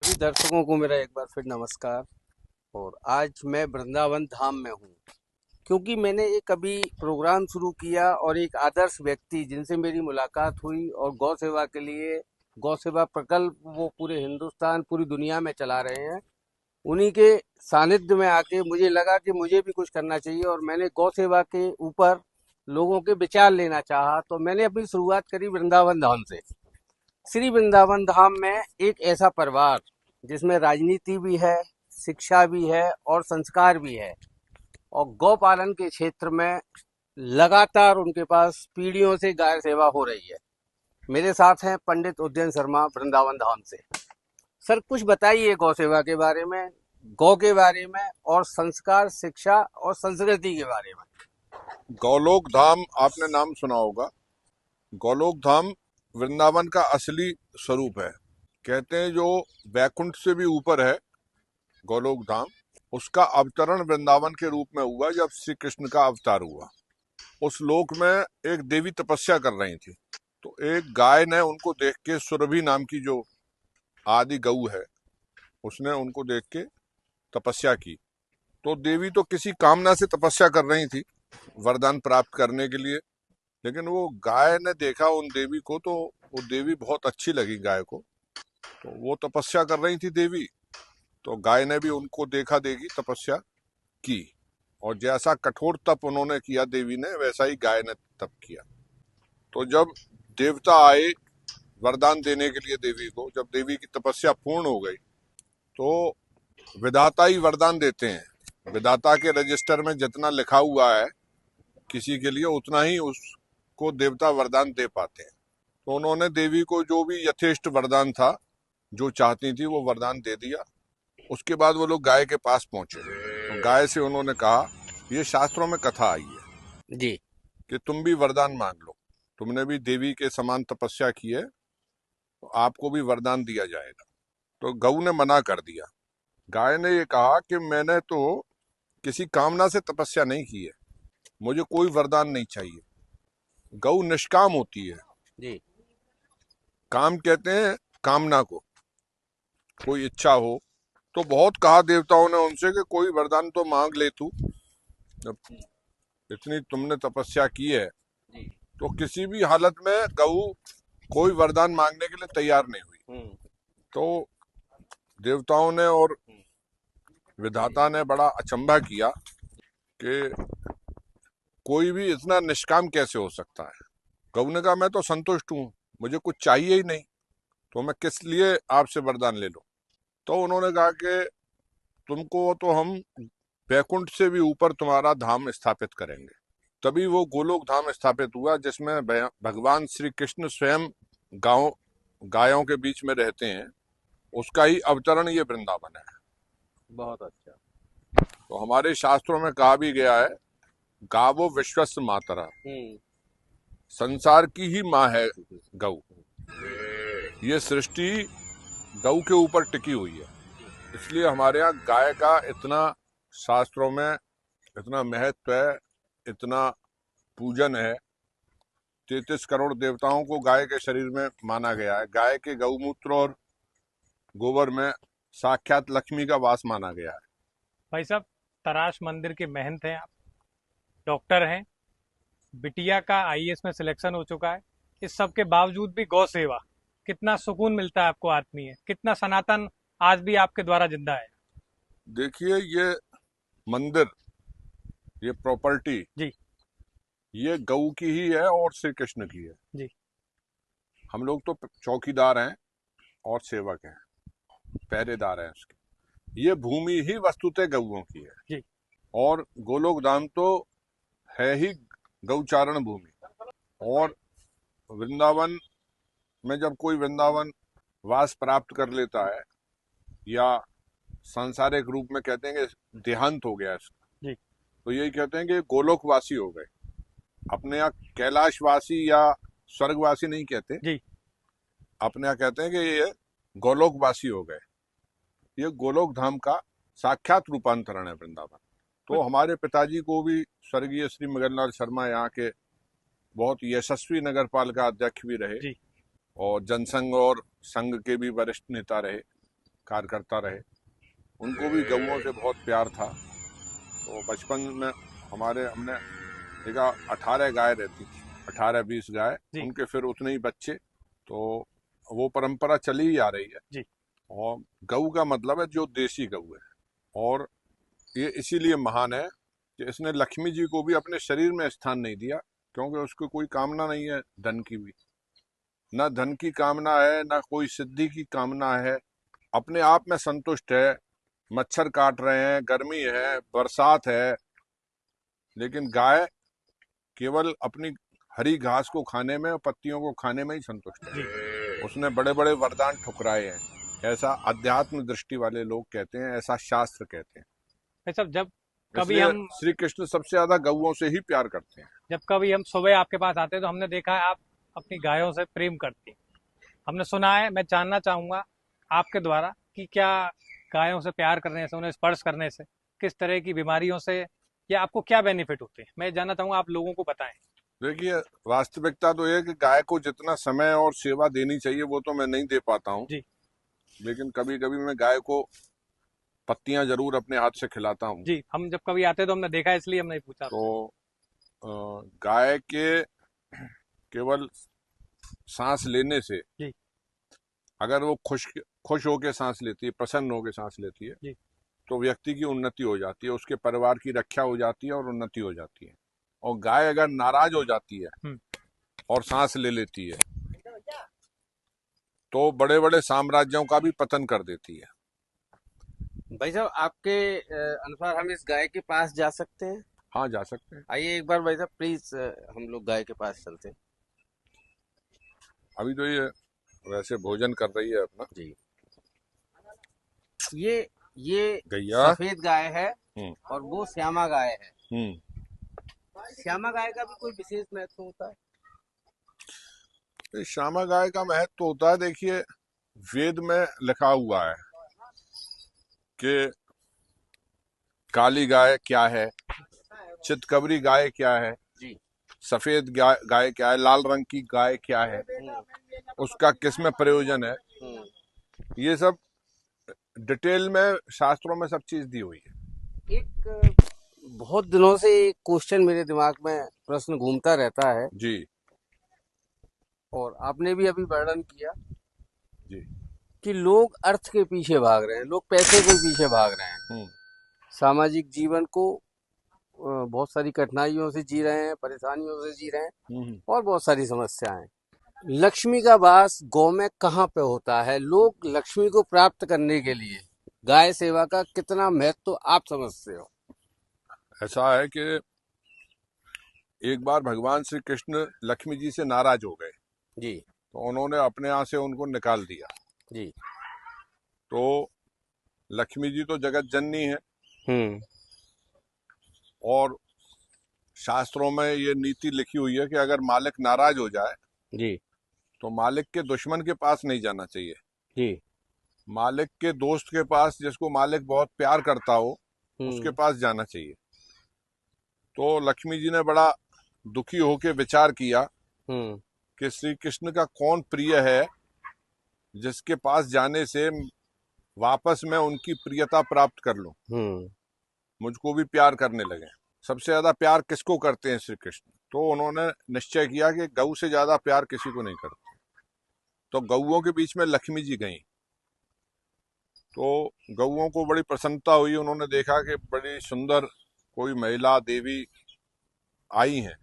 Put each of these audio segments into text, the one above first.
सभी दर्शकों को मेरा एक बार फिर नमस्कार। और आज मैं वृंदावन धाम में हूँ, क्योंकि मैंने एक अभी प्रोग्राम शुरू किया और एक आदर्श व्यक्ति जिनसे मेरी मुलाकात हुई और गौ सेवा के लिए गौ सेवा प्रकल्प वो पूरे हिंदुस्तान पूरी दुनिया में चला रहे हैं। उन्हीं के सानिध्य में आके मुझे लगा कि मुझे भी कुछ करना चाहिए और मैंने गौ सेवा के ऊपर लोगों के विचार लेना चाहा, तो मैंने अपनी शुरुआत करी वृंदावन धाम से। श्री वृंदावन धाम में एक ऐसा परिवार जिसमें राजनीति भी है, शिक्षा भी है और संस्कार भी है, और गौ पालन के क्षेत्र में लगातार उनके पास पीढ़ियों से गाय सेवा हो रही है। मेरे साथ हैं पंडित उदयन शर्मा वृंदावन धाम से। सर, कुछ बताइए गौ सेवा के बारे में, गौ के बारे में और संस्कार, शिक्षा और संस्कृति के बारे में। गौलोक धाम आपने नाम सुना होगा। गौलोक धाम वृंदावन का असली स्वरूप है। कहते हैं जो वैकुंठ से भी ऊपर है गौलोक धाम, उसका अवतरण वृंदावन के रूप में हुआ जब श्री कृष्ण का अवतार हुआ। उस लोक में एक देवी तपस्या कर रही थी, तो एक गाय ने उनको देख के, सुरभि नाम की जो आदि गऊ है, उसने उनको देख के तपस्या की। तो देवी तो किसी कामना से तपस्या कर रही थी, वरदान प्राप्त करने के लिए, लेकिन वो गाय ने देखा उन देवी को, तो वो देवी बहुत अच्छी लगी गाय को। तो वो तपस्या कर रही थी देवी, तो गाय ने भी उनको देखा देखी तपस्या की, और जैसा कठोर तप उन्होंने किया देवी ने, वैसा ही गाय ने तप किया। तो जब देवता आए वरदान देने के लिए देवी को, जब देवी की तपस्या पूर्ण हो गई, तो विधाता ही वरदान देते हैं। विधाता के रजिस्टर में जितना लिखा हुआ है किसी के लिए, उतना ही उसको देवता वरदान दे पाते हैं। तो उन्होंने देवी को जो भी यथेष्ट वरदान था, जो चाहती थी, वो वरदान दे दिया। उसके बाद वो लोग गाय के पास पहुंचे, तो गाय से उन्होंने कहा, ये शास्त्रों में कथा आई है जी। कि तुम भी वरदान मांग लो, तुमने भी देवी के समान तपस्या की है, तो आपको भी वरदान दिया जाएगा। तो गऊ ने मना कर दिया। गाय ने ये कहा कि मैंने तो किसी कामना से तपस्या नहीं की है, मुझे कोई वरदान नहीं चाहिए। गऊ निष्काम होती है। जी। काम कहते हैं कामना को, कोई इच्छा हो। तो बहुत कहा देवताओं ने उनसे कि कोई वरदान तो मांग ले तू, जब इतनी तुमने तपस्या की है। जी। तो किसी भी हालत में गऊ कोई वरदान मांगने के लिए तैयार नहीं हुई। तो देवताओं ने और विधाता ने बड़ा अचंभा किया कि कोई भी इतना निष्काम कैसे हो सकता है। गऊ ने कहा, मैं तो संतुष्ट हूं, मुझे कुछ चाहिए ही नहीं, तो मैं किस लिए आपसे वरदान ले लूं। तो उन्होंने कहा कि तुमको तो हम वैकुंठ से भी ऊपर तुम्हारा धाम स्थापित करेंगे। तभी वो गोलोक धाम स्थापित हुआ, जिसमें भगवान श्री कृष्ण स्वयं गायों के बीच में रहते हैं। उसका ही अवतरण ये वृंदावन है। बहुत अच्छा। तो हमारे शास्त्रों में कहा भी गया है, गावो विश्वस्य मातरा, संसार की ही माँ है गऊ। ये सृष्टि गऊ के ऊपर टिकी हुई है, इसलिए हमारे यहाँ गाय का इतना शास्त्रों में इतना महत्व है, इतना पूजन है। 33 करोड़ देवताओं को गाय के शरीर में माना गया है। गाय के गौमूत्र और गोबर में साक्षात लक्ष्मी का वास माना गया है। भाई साहब, तराश मंदिर के महंत हैं आप, डॉक्टर हैं, बिटिया का आईएएस में सिलेक्शन हो चुका है। इस सब के बावजूद भी गौ सेवा, कितना सुकून मिलता है आपको आत्मीय, कितना सनातन आज भी आपके द्वारा जिंदा है। देखिए, ये मंदिर, ये प्रॉपर्टी जी ये गऊ की ही है और श्री कृष्ण की है। जी। हम लोग तो चौकीदार हैं और सेवक हैं, पहरेदार हैं उसके। ये भूमि ही वस्तुतः गऊओं की है जी। और गोलोक धाम तो है ही गौचारण भूमि। और वृंदावन में जब कोई वृंदावन वास प्राप्त कर लेता है, या सांसारिक रूप में कहते हैं कि देहांत हो गया इसका, जी। तो यही कहते हैं कि गोलोकवासी हो गए। अपने यहाँ कैलाशवासी या स्वर्गवासी नहीं कहते जी। अपने यहाँ कहते हैं कि ये गोलोकवासी हो गए। ये गोलोक धाम का साक्षात रूपांतरण है वृंदावन। तो हमारे पिताजी को भी, स्वर्गीय श्री मगनलाल शर्मा, यहाँ के बहुत यशस्वी नगर पालिका अध्यक्ष भी रहे जी। और जनसंघ और संघ के भी वरिष्ठ नेता रहे। कार्यकर्ता रहे, उनको भी गऊओं से बहुत प्यार था। तो बचपन में हमने देखा 18 गाय रहती थी, 18-20 गाय, जी उनके फिर उतने ही बच्चे। तो वो परंपरा चली ही आ रही है। जी और गऊ का मतलब है जो देसी गऊ है, और ये इसीलिए महान है कि इसने लक्ष्मी जी को भी अपने शरीर में स्थान नहीं दिया, क्योंकि उसको कोई कामना नहीं है धन की भी, ना धन की कामना है, ना कोई सिद्धि की कामना है, अपने आप में संतुष्ट है। मच्छर काट रहे हैं, गर्मी है, बरसात है, लेकिन गाय केवल अपनी हरी घास को खाने में और पत्तियों को खाने में ही संतुष्ट जी। है। उसने बड़े बड़े वरदान ठुकराए हैं, ऐसा अध्यात्म दृष्टि वाले लोग कहते हैं, ऐसा शास्त्र कहते हैं। भाई साहब, जब कभी इसलिए हम श्री कृष्ण सबसे ज्यादा गऊओं से ही प्यार करते हैं। जब कभी हम सुबह आपके पास आते हैं तो हमने देखा है आप अपनी गायों से प्रेम करती हैं। हमने सुना है, मैं जानना चाहूंगा आपके द्वारा कि क्या गायों से प्यार करने से, उन्हें स्पर्श करने से किस तरह की बीमारियों से या आपको क्या बेनिफिट होते हैं, मैं जानना चाहूंगा, आप लोगों को बताएं। देखिए, वास्तविकता तो यह है कि गाय को जितना समय और सेवा देनी चाहिए वो तो मैं नहीं दे पाता हूँ, जी लेकिन कभी कभी मैं गाय को पत्तियां जरूर अपने हाथ से खिलाता हूँ। जी, हम जब कभी आते हैं तो हमने देखा है, इसलिए हमने पूछा आपसे। तो गाय के केवल सांस लेने से, जी अगर वो खुश होके सांस लेती है, प्रसन्न होके सांस लेती है, जी तो व्यक्ति की उन्नति हो जाती है, उसके परिवार की रक्षा हो जाती है और उन्नति हो जाती है। और गाय अगर नाराज हो जाती है और सांस ले लेती है तो बड़े बड़े साम्राज्यों का भी पतन कर देती है। भाई साहब, आपके अनुसार हम इस गाय के पास जा सकते हैं? हाँ, जा सकते हैं। आइए एक बार भाई साहब, प्लीज हम लोग गाय के पास चलते हैं। अभी तो ये वैसे भोजन कर रही है अपना। जी, ये ये गैया। सफेद गाय है हम्म और वो श्यामा गाय है। हम्म श्यामा गाय का भी कोई विशेष महत्व होता है? तो श्यामा गाय का महत्व होता है, देखिए वेद में लिखा हुआ है कि काली गाय क्या है, चितकबरी गाय क्या है, जी। सफेद गाय क्या है, लाल रंग की गाय क्या है, उसका किस में प्रयोजन है, ये सब डिटेल में शास्त्रों में सब चीज दी हुई है। एक बहुत दिनों से एक क्वेश्चन मेरे दिमाग में प्रश्न घूमता रहता है, जी और आपने भी अभी वर्णन किया जी। कि लोग अर्थ के पीछे भाग रहे हैं, लोग पैसे के पीछे भाग रहे हैं, सामाजिक जीवन को बहुत सारी कठिनाइयों से जी रहे हैं, परेशानियों से जी रहे हैं, और बहुत सारी समस्याएं। लक्ष्मी का वास गौ में कहाँ पे होता है? लोग लक्ष्मी को प्राप्त करने के लिए गाय सेवा का कितना महत्व आप समझते हो? ऐसा है कि एक बार भगवान श्री कृष्ण लक्ष्मी जी से नाराज हो गए, जी तो उन्होंने अपने यहाँ से उनको निकाल दिया। जी। तो लक्ष्मी जी तो जगत जननी है, और शास्त्रों में ये नीति लिखी हुई है कि अगर मालिक नाराज हो जाए जी तो मालिक के दुश्मन के पास नहीं जाना चाहिए, जी। मालिक के दोस्त के पास, जिसको मालिक बहुत प्यार करता हो, उसके पास जाना चाहिए। तो लक्ष्मी जी ने बड़ा दुखी होकर विचार किया कि श्री कृष्ण का कौन प्रिय है जिसके पास जाने से वापस मैं उनकी प्रियता प्राप्त कर लूं, मुझको भी प्यार करने लगे। सबसे ज्यादा प्यार किसको करते हैं? श्री कृष्ण। तो उन्होंने निश्चय किया कि गऊ से ज्यादा प्यार किसी को नहीं करते। तो गऊओं के बीच में लक्ष्मी जी गईं। तो गऊओं को बड़ी प्रसन्नता हुई, उन्होंने देखा कि बड़ी सुंदर कोई महिला देवी आई हैं।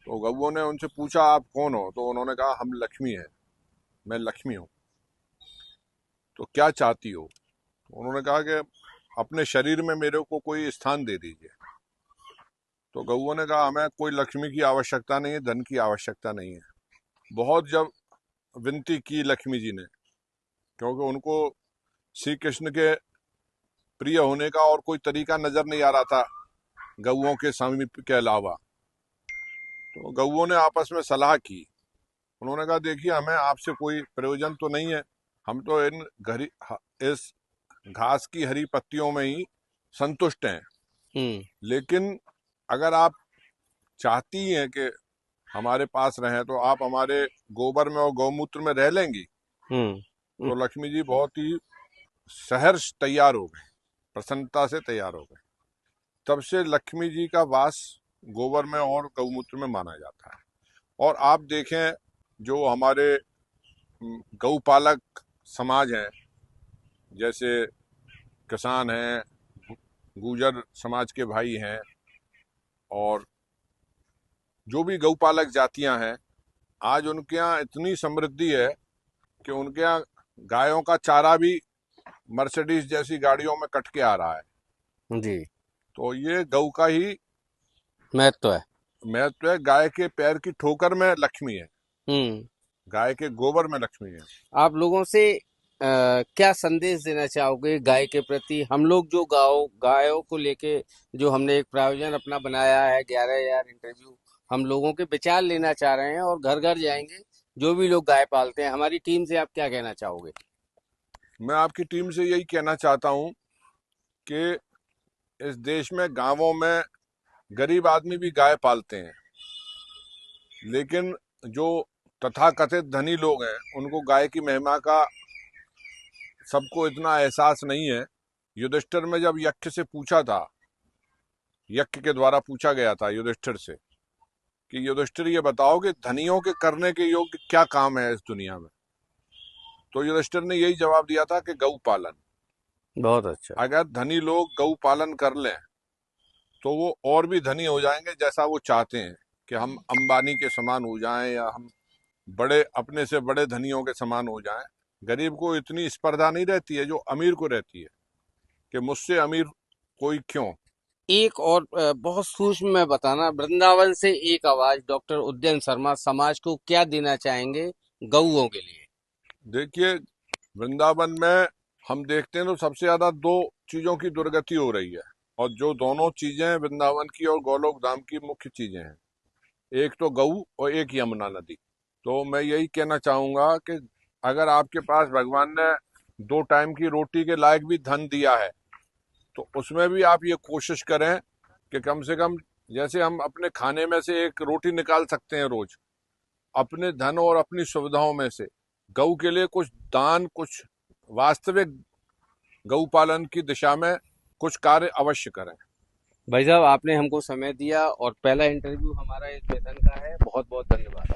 तो गऊओं ने उनसे पूछा, आप कौन हो? तो उन्होंने कहा, हम लक्ष्मी हैं, मैं लक्ष्मी हूँ। तो क्या चाहती हो? तो उन्होंने कहा कि अपने शरीर में मेरे को कोई स्थान दे दीजिए। तो गऊओं ने कहा, हमें कोई लक्ष्मी की आवश्यकता नहीं है, धन की आवश्यकता नहीं है। बहुत जब विनती की लक्ष्मी जी ने, क्योंकि उनको श्री कृष्ण के प्रिय होने का और कोई तरीका नजर नहीं आ रहा था गऊओं के समीप के अलावा। तो गऊओं ने आपस में सलाह की। उन्होंने कहा, देखिए हमें आपसे कोई प्रयोजन तो नहीं है, हम तो इस घास की हरी पत्तियों में ही संतुष्ट हैं, लेकिन अगर आप चाहती हैं कि हमारे पास रहें तो आप हमारे गोबर में और गौमूत्र में रह लेंगी। तो लक्ष्मी जी बहुत ही सहर्ष तैयार हो गए, प्रसन्नता से तैयार हो गए। तब से लक्ष्मी जी का वास गोबर में और गौमूत्र में माना जाता है। और आप देखें, जो हमारे गौपालक समाज हैं, जैसे किसान हैं, गुर्जर समाज के भाई हैं, और जो भी गौपालक जातियां हैं, आज उनके यहाँ इतनी समृद्धि है कि उनके यहाँ गायों का चारा भी मर्सिडीज जैसी गाड़ियों में कट के आ रहा है। जी। तो ये गौ का ही महत्व है। महत्व है। गाय के पैर की ठोकर में लक्ष्मी है, हम्म। गाय के गोबर में लक्ष्मी है। आप लोगों से क्या संदेश देना चाहोगे गाय के प्रति? हम लोग जो गायों को लेके जो हमने एक प्रायोजन अपना बनाया है, 11,000 इंटरव्यू, हम लोगों के विचार लेना चाह रहे हैं और घर घर जाएंगे, जो भी लोग गाय पालते हैं। हमारी टीम से आप क्या कहना चाहोगे? मैं आपकी टीम से यही कहना चाहता हूं कि इस देश में गांवों में गरीब आदमी भी गाय पालते हैं, लेकिन जो तथाकथित धनी लोग हैं उनको गाय की महिमा का सबको इतना एहसास नहीं है। युधिष्ठिर में जब यज्ञ से पूछा था, यज्ञ के द्वारा पूछा गया था युधिष्ठिर से कि युधिष्ठिर ये बताओ कि धनियों के करने के योग्य क्या काम है इस दुनिया में, तो युधिष्ठिर ने यही जवाब दिया था कि गौ पालन। बहुत अच्छा। अगर धनी लोग गौ पालन कर लें तो वो और भी धनी हो जाएंगे, जैसा वो चाहते हैं कि हम अंबानी के समान हो जाएं या हम बड़े अपने से बड़े धनियों के समान हो जाएं। गरीब को इतनी स्पर्धा नहीं रहती है जो अमीर को रहती है कि मुझसे अमीर कोई क्यों। एक और बहुत सूक्ष्म में बताना, वृंदावन से एक आवाज, डॉक्टर उदयन शर्मा, समाज को क्या देना चाहेंगे गऊओं के लिए? देखिए, वृंदावन में हम देखते हैं तो सबसे ज्यादा दो चीजों की दुर्गति हो रही है, और जो दोनों चीजें वृंदावन की और गोलोक धाम की मुख्य चीजें हैं, एक तो गऊ और एक यमुना नदी। तो मैं यही कहना चाहूंगा कि अगर आपके पास भगवान ने 2 टाइम की रोटी के लायक भी धन दिया है तो उसमें भी आप ये कोशिश करें कि कम से कम, जैसे हम अपने खाने में से एक रोटी निकाल सकते हैं रोज, अपने धन और अपनी सुविधाओं में से गऊ के लिए कुछ दान, कुछ वास्तविक गौ पालन की दिशा में कुछ कार्य अवश्य करें। भाई साहब, आपने हमको समय दिया और पहला इंटरव्यू हमारा इस वेतन का है। बहुत बहुत धन्यवाद।